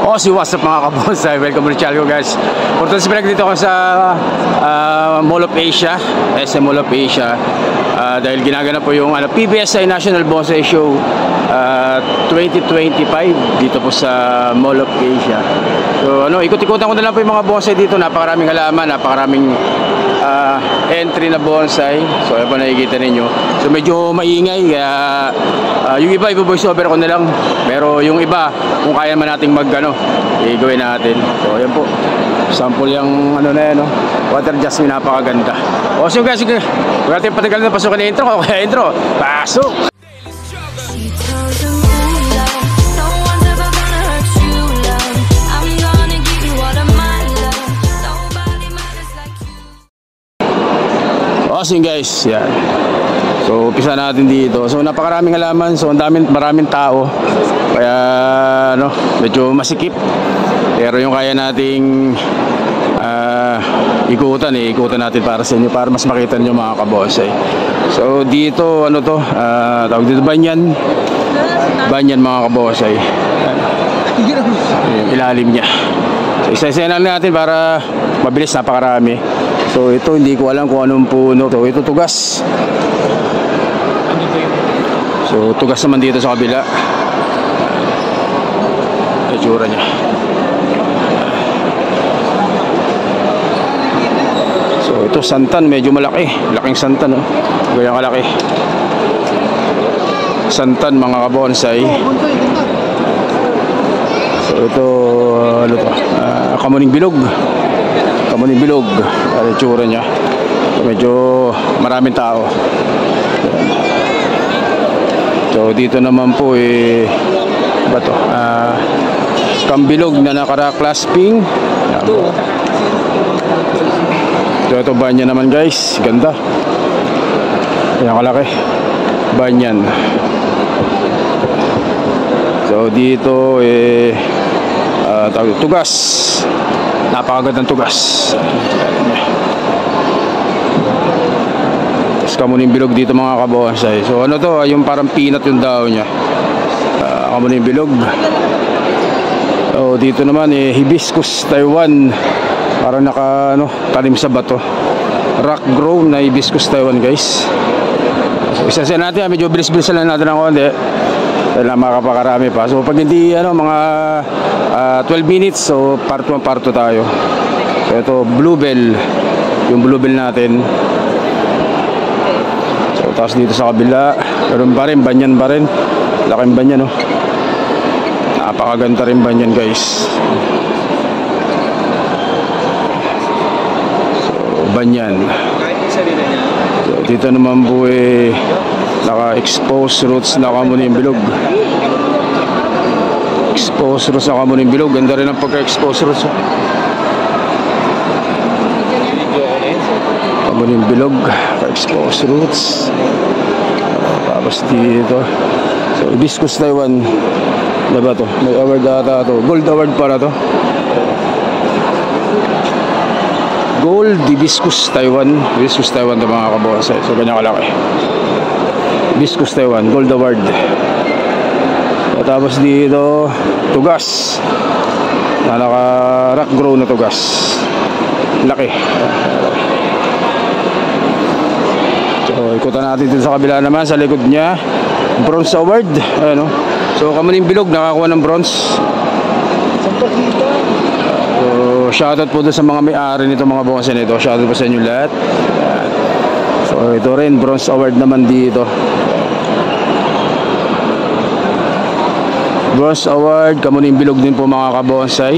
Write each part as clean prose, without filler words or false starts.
O si what's up mga kabonsay, welcome to the channel guys. For today's vlog dito ako sa Mall of Asia, SM Mall of Asia, dahil ginaganap po yung PBSI National Bonsai Show 2025 dito po sa Mall of Asia. So ikot-ikotan ko na lang po yung mga bonsai dito. Napakaraming halaman, napakaraming entry na bonsai. So ayan po nakikita ninyo. So medyo maingay kaya yung iba voice over ko na lang, pero yung iba kung kaya man nating gawin natin. So ayan po, sample yung na yan, water jasmine, napakaganda. O so guys, huwag natin patagal na, pasukan na intro. Okay, intro, pasok! So guys, yan. So umpisa natin dito. So napakaraming halaman, so maraming tao. Kaya medyo masikip. Pero yung kaya nating ikutan natin para sa inyo, para mas makita niyo mga kabonsai. So dito tawag dito banyan mga kabonsai. Yung ilalim niya. So isa-isa lang natin para mabilis, napakarami. So ito hindi ko alam kung anong puno. So ito tugas. So tugas naman dito sa kabila. Itsura niya. So ito santan, medyo malaki. Laking santan, Gayang kalaki. Santan mga kabonsai. So ito kamuning bilog. Kamuning bilog. Ang itsura niya. Medyo maraming tao. So dito naman po kambilog na naka-clasping. So ito banyan naman guys, ganda. Ayan kalaki, banyan. So dito tugas, napakagandang tugas. Kamuning bilog dito mga kabonsai. So yung parang peanut yung daw niya. Kamuning bilog. So dito naman hibiscus Taiwan. Parang talim sa bato. Rock grown na hibiscus Taiwan guys. So isa-isa natin, medyo bilis-bilis lang natin ng konti. Dahil makapakarami pa. So pag hindi mga 12 minutes, so part 1 part 2 tayo. So ito bluebell. Yung bluebell natin. Tapos dito sa kabila, meron pa rin, banyan pa rin. Laking banyan, Napakaganda rin banyan, guys. So, banyan. So, dito naman po naka-expose roots na kamuning bilog. Expose roots na kamuning bilog. Ganda rin ang pagka-expose roots. Kamuning bilog, expose roots. Tapos dito, so hibiscus Taiwan. Diba to? May award ata to. Gold award para to. Gold hibiscus Taiwan. Hibiscus Taiwan to mga kabonsai. So ganyan kalaki. Hibiscus Taiwan, gold award. So, tapos dito, tugas. Naka-rock grow na tugas. Laki. So ikutan natin dito sa kabila naman, sa likod niya, bronze award. So kamuning bilog nakakuha ng bronze. So shoutout po doon sa mga may-ari nito mga bonsai nito. Shoutout po sa inyo lahat. So ito rin bronze award naman dito. Bronze award, kamuning bilog din po mga kabonsai.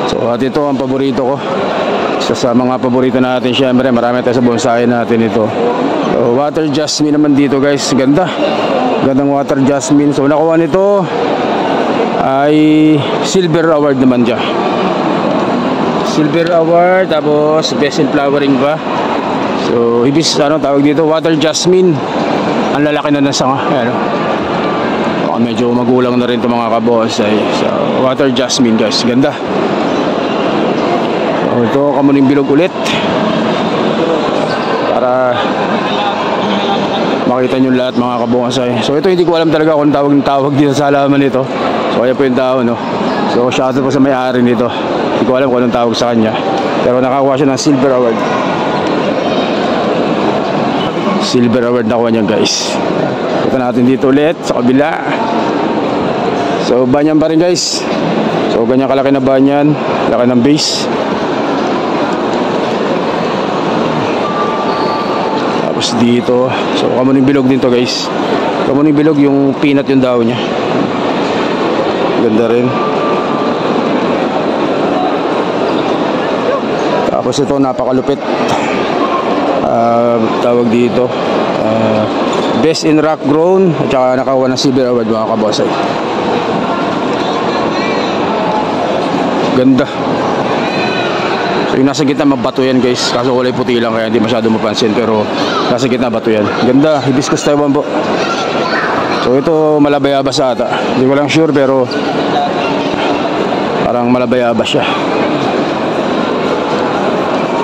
So at ito ang paborito ko. Isa sa mga paborito natin, syempre marami tayo sa bonsai natin ito. So, water jasmine naman dito guys, ganda. Gandang water jasmine. So nakuha nito ay silver award naman dyan. Silver award, tapos best in flowering pa. So tawag dito, water jasmine. Ang lalaki na sanga. Medyo magulang na rin ito mga kabonsai. So water jasmine guys, ganda. Ito kamuning bilog ulit para makita nyo lahat mga kabonsai. So ito hindi ko alam talaga kung tawag dito sa halaman nito. So ayan po yung tao, no. So shoutout po sa may-ari nito. Hindi ko alam kung anong tawag sa kanya, pero nakakuha siya ng silver award. Silver award nakuha niya, guys. Ito natin dito ulit sa kabila. So banyan pa rin, guys. So ganyan kalaki na banyan, laki ng base. Tapos dito, so kamuning bilog din to, guys. Kamuning bilog, yung peanut yung daw niya. Ganda rin. Tapos ito napakalupit. Tawag dito, best in rock grown, at saka nakakuha ng silver award, mga kabosay. Ganda. So yung nasa gitna mabato yan, guys, kaso kulay puti lang kaya hindi masyado mapansin, pero nasa gitna bato yan. Ganda, hibiscus Taiwan po. So ito malabayabas ata, hindi ko lang sure, pero parang malabayabas siya.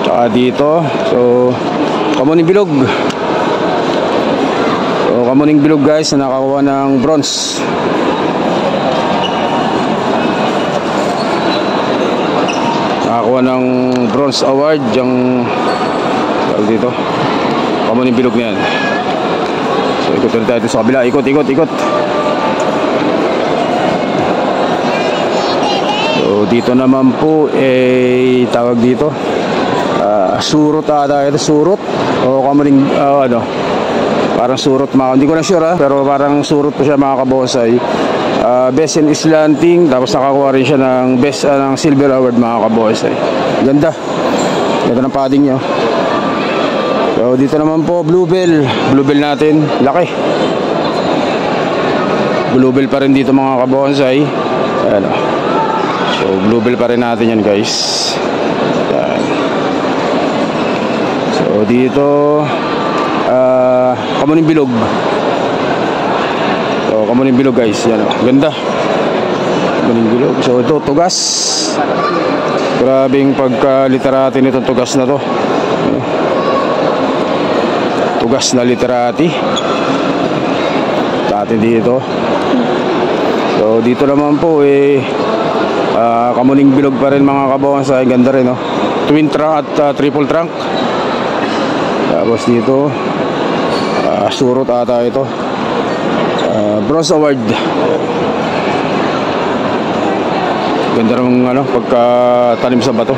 Tsaka dito, so kamuning bilog. So kamuning bilog, guys, na nakakuha ng bronze. Nakakuha ng bronze award yung dito. Kamuning bilog na yan. So ikot ulit tayo sa kabila. Ikot. So dito naman po tawag dito, surot ata ito, surot o kamuning parang surot, hindi ko na sure pero parang surot po siya, mga kabosay. Best in slanting, tapos nakakuha rin siya ng best ng silver award, mga kabosay. Ganda ng padding niya. So dito naman po bluebell natin, laki. Bluebell pa rin dito, mga kabosay. Ayan, so bluebell pa rin natin yan, guys. Ayan. So dito kamuning bilog. So kamuning bilog, guys, yan, ganda. Kamuning bilog. So ito tugas. Grabing pagka-literati nitong tugas na to. Tugas na literati dati dito. So dito naman po kamuning bilog pa rin, mga kabonsay. Ganda rin, no? Twin trunk at triple trunk. Tapos dito surot ata ito, bronze award. Ganda ng pagkatanim sa bato.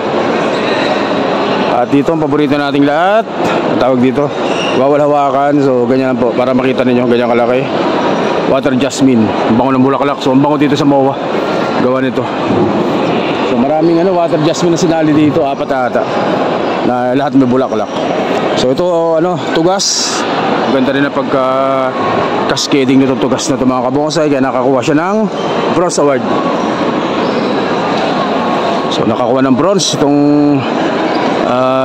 At dito ang paborito nating lahat, ang tawag dito, bawal hawakan. So ganyan lang po, para makita ninyo, ganyan kalaki. Water jasmine, ang bango ng bulaklak. So ang bango dito sa MOA, gawa nito. So maraming water jasmine na sinali dito, 4 ata, na lahat may bulaklak. So ito tugas. Ganda rin na pagka cascading nito tugas na ito, mga kabonsay, kaya nakakuha siya ng bronze award. So nakakuha ng bronze itong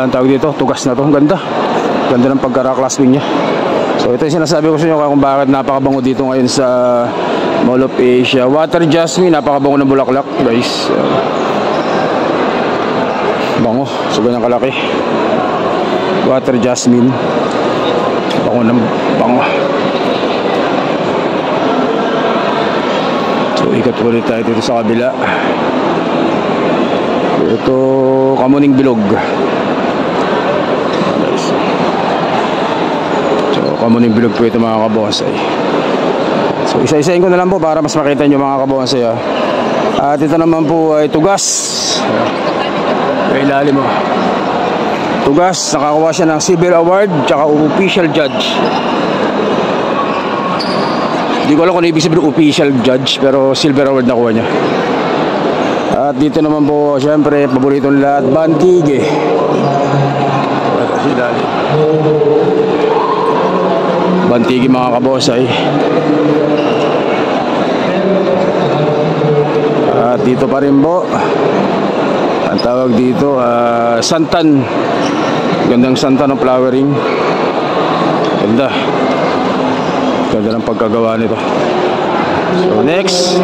tawag dito, tugas na ito. Ganda ng pagka-clasping niya. So ito yung sinasabi ko sa inyo kung bakit napakabango dito ngayon sa Mall of Asia. Water jasmine, napakabango ng bulaklak, guys. Bango, so ganyan kalaki. Water jasmine, bango ng bango. So ikot ulit tayo dito sa kabila. Ito kamuning bilog. So kamuning bilog po ito, mga kabonsay. So isa-isahin ko na lang po para mas makita nyo, mga kabonsay. At ito naman po ay tugas. May ilalim mo. Tugas, nakakuha siya ng silver award tsaka official judge. Hindi ko alam kung ibig sabihin official judge, pero silver award nakuha niya. At dito naman po, syempre, paboritong lahat, bantige. Bantige, mga kabosay. At dito pa rin po, ang tawag dito, santan. Gandang santan ng flowering. Ganda ng pagkagawa nito. So next,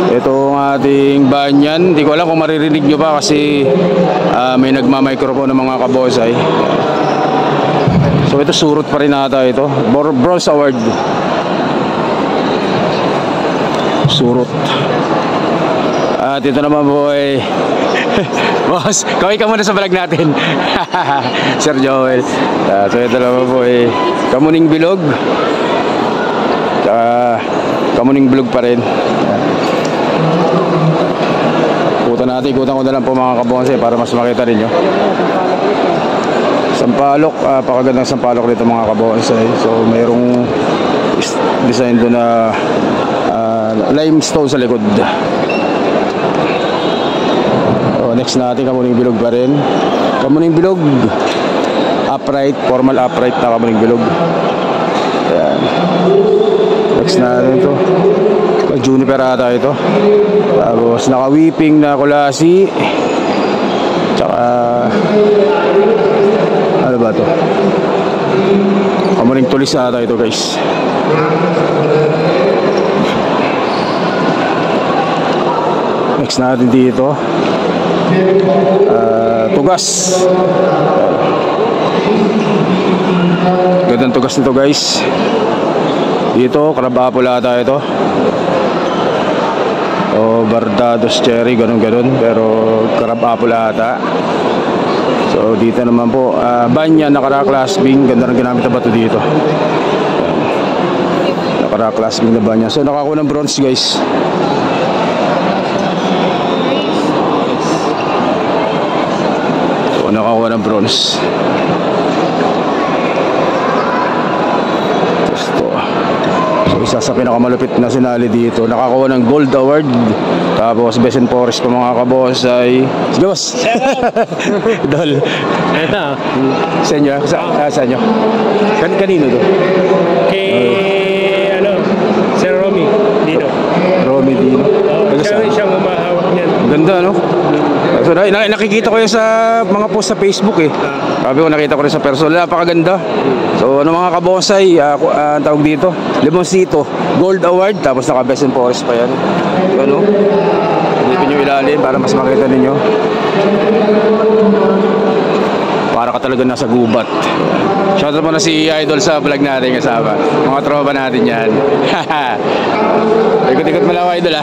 ito ang ating banyan. Hindi ko alam kung maririnig nyo ba kasi may nagmamicrophone ng mga kabosay. So ito surot pa rin ata ito, bronze award. surot. At ito naman po ay boss, kaway ka muna sa vlog natin. Sir Joel. So ito naman po ay Kamuning Bilog. Kamuning Bilog pa rin. Ikutan ko na lang po mga kabonsay para mas makita rin nyo. Sampalok, pakagandang sampalok dito mga kabonsay. So mayroong design doon na limestone sa likod. Next natin Kamuning Bilog pa rin. Kamuning Bilog upright, formal upright na Kamuning Bilog. Ayan. Next natin ito Juniper ata ito. Tapos naka-weeping na kulasi. Tsaka ano ba ito? Kamuning Tulis ata ito guys. Next natin dito Tugas. Gandang tugas nito guys. Dito Crab-Apple ata ito o Bardados Cherry, ganun. Pero Crab-Apple ata. So dito naman po Banyan, nakara-class bing. Ganda ng ginamit na bato dito. Nakara-class bing na Banyan. So nakakuha ng bronze guys. So nakakuha ng bronze. Isa sa pinakamalupit na sinali dito, nakakuha ng gold award. Tapos Best in Forest pa mga kabonsay. Sige boss. Dol. Ito sa inyo? Sa inyo? Kanino to? Kay Sir Romy Dino. Romy Dino. Siyang umahawak niyan. Ganda no? So nakikita ko yun sa mga post sa Facebook eh. Sabi ko nakita ko rin sa personal, napakaganda. So ano mga kabonsay, ang tawag dito Limoncito Gold Award. Tapos naka Best in Forest pa yan. Ano? Hindi nyo ilalim para mas makita ninyo. Para ka talaga nasa gubat. Shoutout mo na si Idol sa vlog natin kasama. Mga tropa natin yan. Ikot-ikot mo lang Idol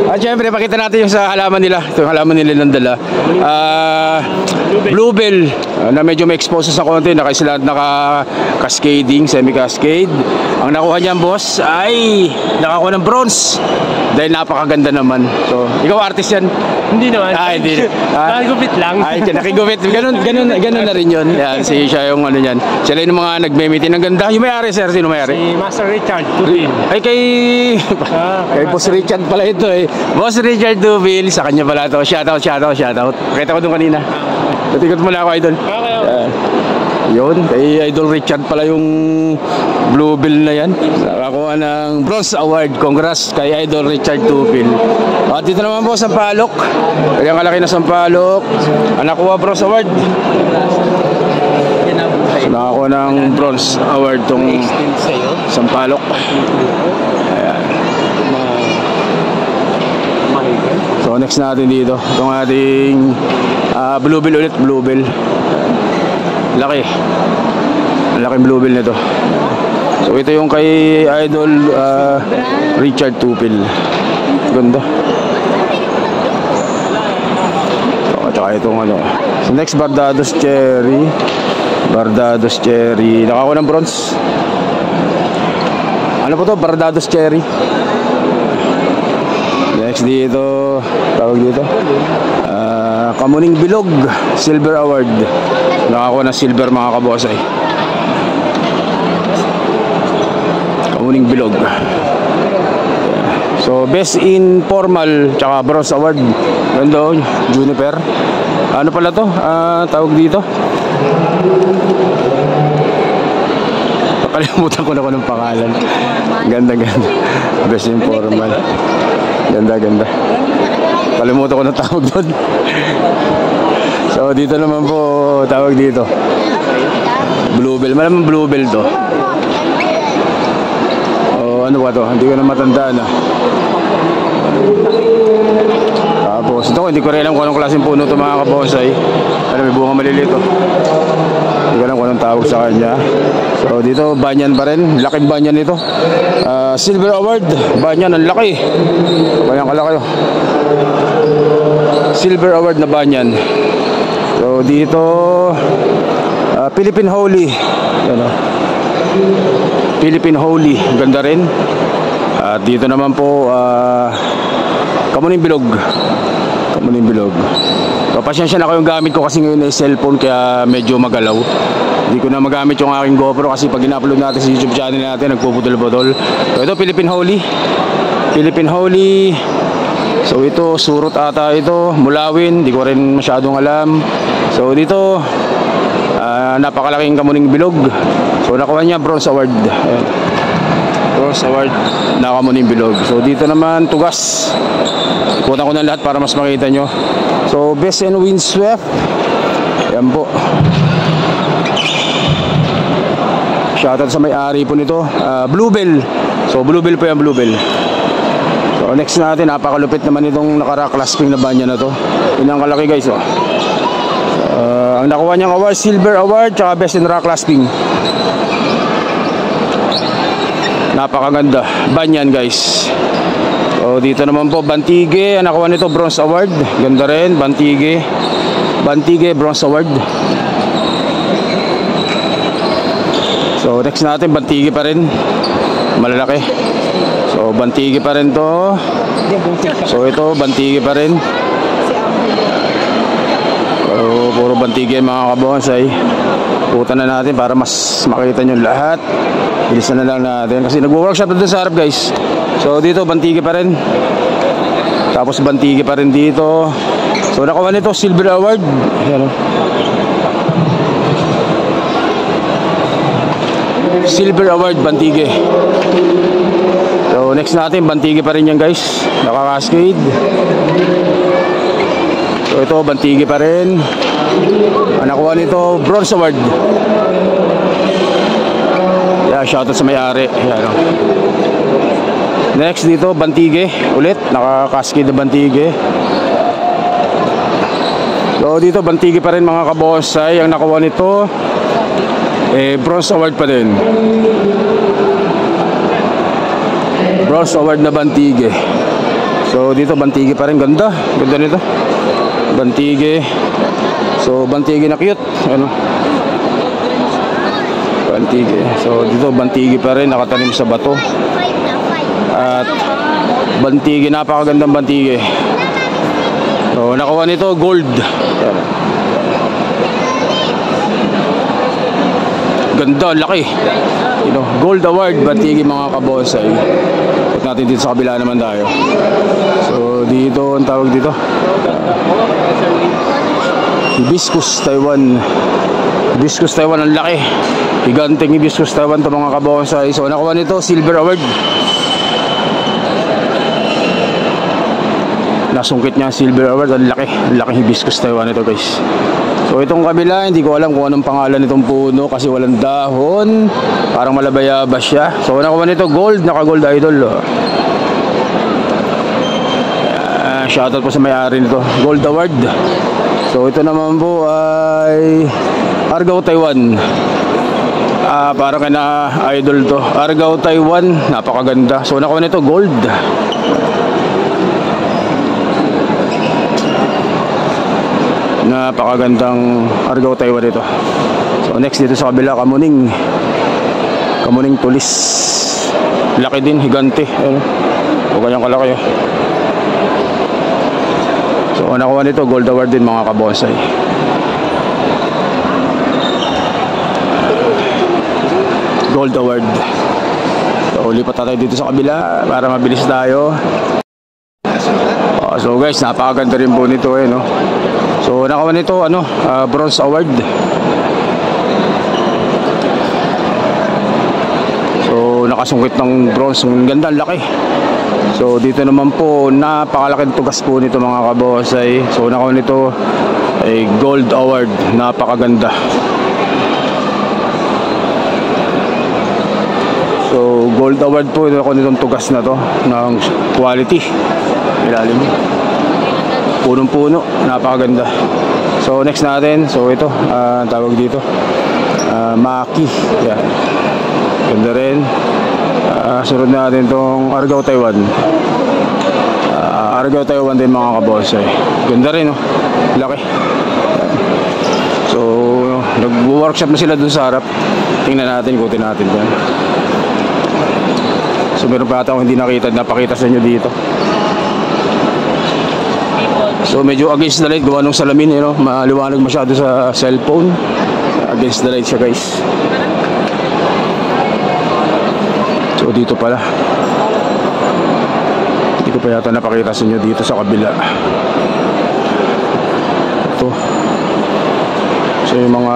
At syempre pakita natin yung sa halaman nila. Ito yung halaman nila ng dala. Bluebell na medyo may expose sa konti. Naka-cascading, semi-cascade. Ang nakuha niyan boss ay nakakuha ng bronze. Dahil napakaganda naman. So, ikaw artist yan? Hindi naman. Hindi. Nakigupit lang. Nakigupit. Ganun na rin yun. Yan, siya yung ano yan. Sila yung mga nagme-meeting. Ang ganda. Yung may-ari sir, sino may-ari? Si Master Richard Duville. Ay kay Boss Richard pala ito eh. Boss Richard Duville, sa kanya pala ito. Shoutout. Pakita ko doon kanina. Natikot mo lang ako Idol. Yun, kay Idol Richard pala yung Bluebell na yan. Nakakuha ng Bronze Award. Congrats kay Idol Richard Duville. At dito naman po Sampalok. Kaya kalaki na Sampalok. Ang nakuha Bronze Award. So, nakakuha ng Bronze Award tong Sampalok. Ayan. So next natin dito itong ating Bluebell ulit. Bluebell. Laki. Ang laking Bluebell nito. So ito yung kay Idol Richard Duville. Ganda. So at saka itong ano. So next Bardados Cherry. Nakakuha ng bronze. Ano po to? Bardados Cherry. Next dito, tawag dito Kamuning Bilog Silver Award. Nakakuha ng silver mga kabosay. Kamuning Bilog. So Best in Formal tsaka Bronze Award. Ganda Juniper. Ano pala to? Tawag dito Kalimutan ko na ng pangalan. Ganda. Best in Formal. Ganda. Kalimutan ko na tawag doon. So dito naman po tawag dito Bluebell. Malamang Bluebell to. Ano ba to? Hindi ko na matandaan Tapos ito hindi ko rin alam kung anong klaseng puno ito mga kabonsay. May bunga maliliit Hindi ko alam kung anong tawag sa kanya. So dito banyan pa rin. Laking banyan ito. Silver Award, banyan, ang laki. Banyan kalaki. Silver Award na banyan. So dito Philippine Holy. Yan, Philippine Holy, ganda rin. At dito naman po Kamuning Bilog. Kamuning Bilog. So pasensya na kayong gamit ko kasi ngayon ay cellphone kaya medyo magalaw. Hindi ko na magamit yung aking GoPro kasi pag in-upload natin sa YouTube channel natin nagpuputol-putol. So ito Philippine Holy. Philippine Holy. So ito surot ata ito, Mulawin, di ko rin masyadong alam. So dito napakalaking Kamuning Bilog. So nakuha niya Bronze Award. Ayan. Bronze Award na Kamuning Bilog. So dito naman Tugas. Ikutan ko na lahat para mas makita nyo. So Best and Windswept. Ayan po. Shoutout sa may-ari po nito, Bluebell. So Bluebell po yan, Bluebell. So next natin, napakalupit naman itong naka-rock clasping na banya na to. Yun ang kalaki guys, oh. Ang nakuha niyang award, Silver Award, tsaka Best in Rock Clasping. Napakaganda, banyan guys. So dito naman po, Bantige, ang nakuha nito, Bronze Award. Ganda rin, Bantige. Bantige, Bronze Award. So next natin, Bantige pa rin. Malalaki. So Bantige pa rin to. So ito, Bantige pa rin. So puro Bantige mga kabonsay. Putan na natin para mas makita nyo lahat. Bilisan na lang natin kasi nagwo-workshop na dun sa harap guys. So dito Bantige pa rin. Tapos Bantige pa rin dito. So nakuha nito Silver Award. Ayan, Silver Award, Bantige. So next natin, Bantige pa rin yan guys. Naka-cascade. So ito, Bantige pa rin. Ang nakuha nito, Bronze Award. Yeah, shoutout sa may-ari. Yeah, next dito, Bantige. Ulit, naka-cascade na Bantige. So dito, Bantige pa rin mga kabonsay. Ang nakuha nito Bronze Award pa din. Bronze Award na Bantige. So dito Bantige pa rin. Ganda. Ganda nito. Bantige. So Bantige na cute. Ano? Bantige. So dito Bantige pa rin. Nakatanim sa bato. At Bantige. Napakagandang Bantige. So nakuha nito gold. Ganda, laki. You know, Gold Award, Bantige mga kabonsay. At natin dito sa kabila naman tayo. So dito, ang tawag dito, Hibiscus Taiwan. Hibiscus Taiwan, ang laki. Higanting Hibiscus Taiwan to mga kabonsay. So nakuha nito, Silver Award. Nasungkit niya Silver Award, ang laki. Ang laki Hibiscus Taiwan ito guys. So itong kabila, hindi ko alam kung anong pangalan nitong puno kasi walang dahon. Parang malabayabas siya. So nakuha nito gold, naka-gold idol. Shoutout po sa may-ari nito, Gold Award. So ito naman po ay Argao Taiwan. Parang kina idol to. Argao Taiwan, napakaganda. So nakuha nito gold. Napakagandang Argao Taiwan ito. So next dito sa kabila, Kamuning Tulis. Laki din, higante. Ayun. O kanyang kalaki. So nakuha nito Gold Award din mga kabonsay. Gold Award. So lipat tayo dito sa kabila para mabilis tayo. So guys, napakaganda rin po nito no. So nakuha nito Bronze Award. So nakasungkit ng bronze, ang ganda, laki. So dito naman po napakalaking tugas po nito mga kabosay. So nakuha nito ay Gold Award, napakaganda. So Gold Award po nakuha nitong tugas na to ng quality. Ilalim. Punong-puno, napakaganda. So next natin, so ito, tawag dito, Maki. Yan. Ganda rin. Sunod natin tong Argao Taiwan. Argao Taiwan din mga kabonsay. Ganda rin, no? Laki. So, nag-workshop na sila dun sa harap. Tingnan natin, ikutin natin dyan. So, meron pa ata akong hindi nakita, napakita sa inyo dito. So, medyo against the light, gawa nung salamin, no? Maliwanag masyado sa cellphone. Against the light siya, guys. So, dito pala. Hindi ko pa yata napakita sa inyo dito sa kabila. Ito. So, yung mga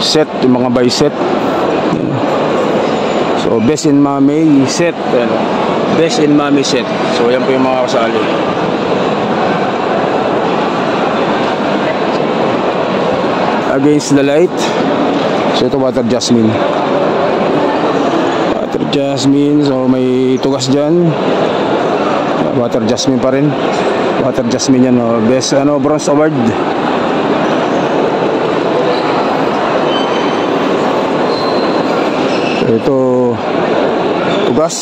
set, yung mga by set. So, best in Mami set. Best in Mami set. So, yan po yung mga kasali. Against the light. So, ito water jasmine. Water jasmine. So, may tugas dyan. Water jasmine pa rin. Water jasmine yan. Best bronze award. Ito tugas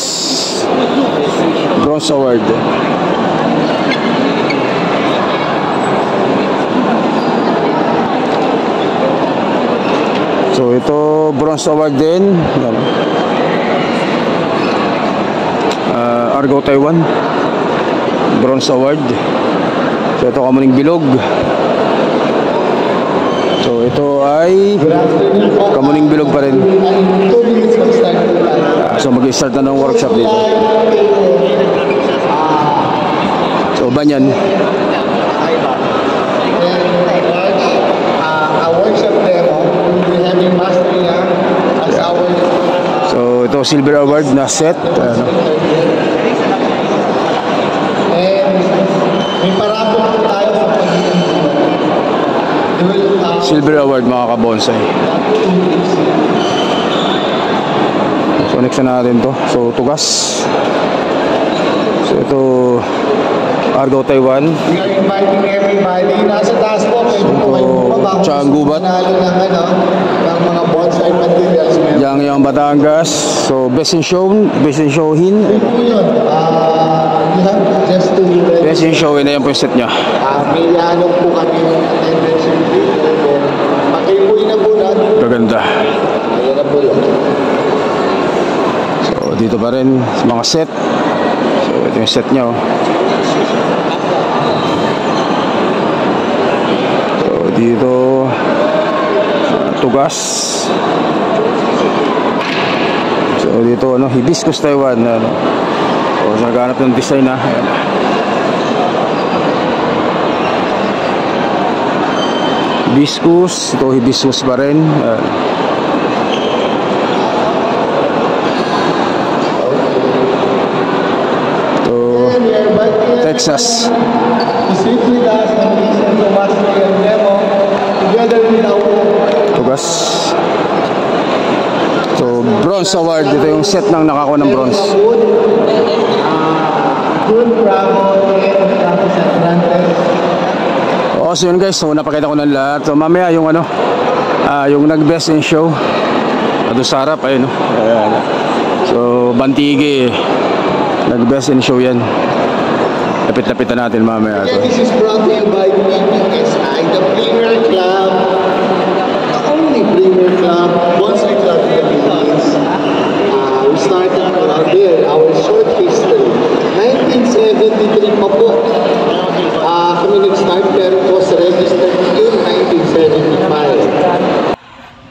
bronze award. So ito bronze award din. Argao Taiwan bronze award. So ito Kamuning Bilog. So ito ay Kamuning Bilog pa rin. So mag-start na ng workshop dito. So Banyan. So ito silver award na set. Silver award mga kabonsay. So next na natin to. So tugas. So ito Argao Taiwan. We are inviting everybody. Nasa taas po. So Tiang Gubat. Ng mga bonsai materials. Yang Batangas. So best in show. Best in showin. Just to Best in showin na yan po yung set nya. may anong po kami yung attendance dito. Makipoy na po na. Maganda. Ayan na po yun. So dito pa rin mga set. So ito yung set nya. So dito tugas. So dito Hibiscus Taiwan. So naghanap ng design na. Ayan. Hibiscus. Ito hibiscus pa rin. Ito Texas. Sit with us and listen to mastery and demo together with our Tugas. So bronze award. Ito yung set ng nakakuha ng bronze. good Bravo and Campus Atlantis. So yun guys, so napakita ko ng lahat. So mamaya yung yung nag-best in show doon sa harap, ayun no. Ayan. So Bantigi nag-best in show yan. Lapit-lapitan natin mamaya to. Again, this is brought to you by PPSI, the Premier Club, the only Premier Club, Bonsai Club in the Philippines. We started around there, our short history. 1973 pa po kami nag-start, pero it was registered in 1975.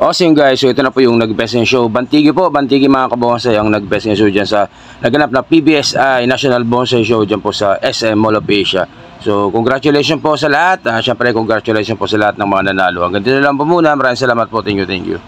So yun guys, so ito na po yung nag-best in show. Bantigi po, Bantigi mga kabonsay ang nag-best in show dyan sa naganap na PBSI National Bonsai Show dyan po sa SM Mall of Asia. So congratulations po sa lahat. Siyempre congratulations po sa lahat ng mga nanalo. Hanggang dito lang po muna. Maraming salamat po. Thank you.